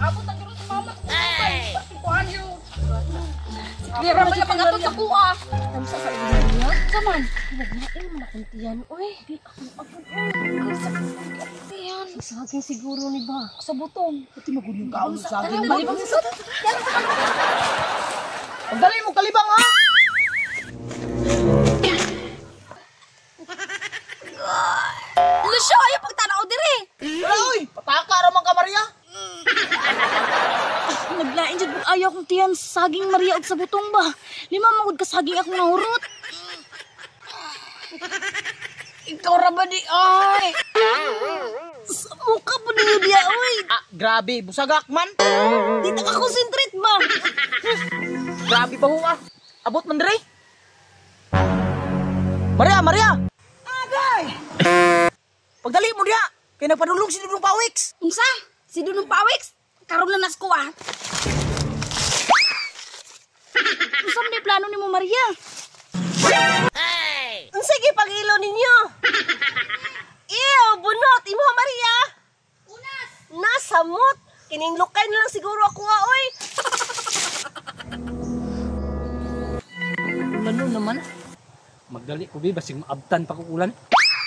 Abot ang gano'n sa mama. Ay! Kuhan yun. Clear naman yung pangatod sa kuha. Ang sa ilan niya? Saman. Nagnain mo na kuntiyan. Uy. Di ako. Kuntiyan. Saging siguro ni ba? Sa butong. Pati maguling kaon sa saging. Malibang sa sat. Pagdali mo kalibang ha! Lusyo, ayaw pagtanaw diri. Uy! Pataka raman ka, Maria! Naglain dyan kung ayaw kong tiyan saging Maria og sa butong ba? Lima magod ka saging akong nahurot. Ikaw ra ba di ay? Sa mukha po ninyo diya, uy. Ah, grabe, busagak man! Di na ka concentrate ba? Grabe ba ah? Abot man dire! Maria, Maria! Agay! Pagdali mo diya! Kaya nagpadulong si Dudong Pawiks! Unsa? Si Dunong Pawiks? Karon na nas kuha. Unsa man yung plano ni mo, Maria? Sige, pag-ilo ninyo. Ew, bunot. Imo, Maria. Unas. Nasamot. Kininglukay na lang siguro ako nga, oy. Ano naman? Magdali ko, be, basig maabtan pa kukulan.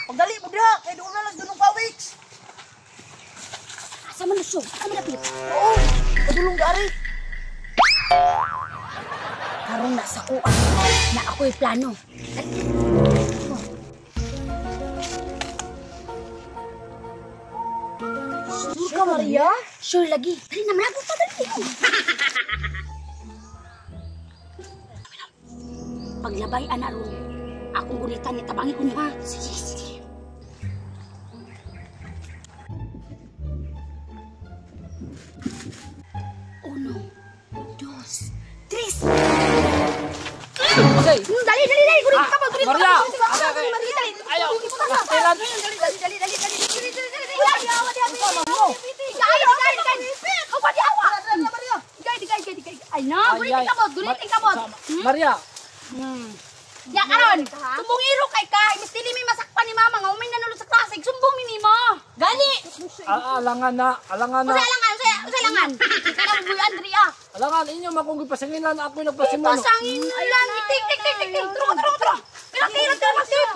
Pagdali mo diya! Kaya doon na lang si Dudong Pawiks! Asa man lusyo? Asa man napit? Oo! Padulong gari! Karon na sa kuha na ako'y plano. Sure ka, Maria? Sure lagi. Dali na, malabot pa, dali. Paglabay, anaro. Akong gulitan niya, tabangi ko niya, ha? Sige, sige. Uno, dos, tres. Okay! Dali, dali, dali. Gulit ka ba? Gulit ka ba? Maria! Maria, dali. Ayaw! Kailan? Dali, dali, dali, dali, dali, dali. Ay na, gulitin ka mo, gulitin ka mo. Maria! Ya karon, sumbungiro kay ka, imbis dili mi masakpan ni mama nga umay nanulod sa klasig, sumbong mi nimo. Gani. Alangan na! Alangan na! Usa langan. Kana mo buy Andrea. Alangan, inyo makong pasangilan ako yung nagpasimano. Pasangin lang, tik tik tik tik. Tro. Kira masip.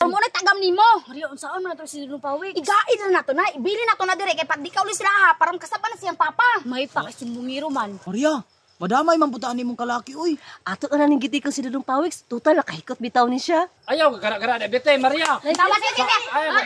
Mo na tagam nimo. Maria, unsaon man na to si Dudong Pawiks? Igaid na nato na, ibili na to na dire kay pag di ka uli sila ha, param kasaba na siyang papa. May pakisumbungiro man. Maria! Madamay man putaan mong kalaki, uy! Ato na ning giti ko si Dudong Pawiks. Total nakahikot bitaw ni siya. Ayaw, gara-gara na bete, Maria! Tama sige. Ayaw!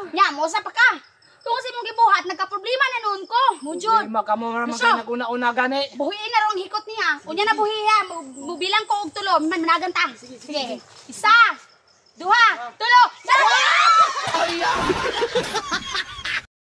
Nya, mo sa pa ka. Tungod sa imong gibuhat, nagka-problema na noon ko. Mujud. Hindi ka mo naman kayo nag-una-una gani. Buhiin na rong hikot niya. Unya na buhiya, mubilang ko og tulo, managan ta. Sige. Isa, duha, tulo. Dalawa!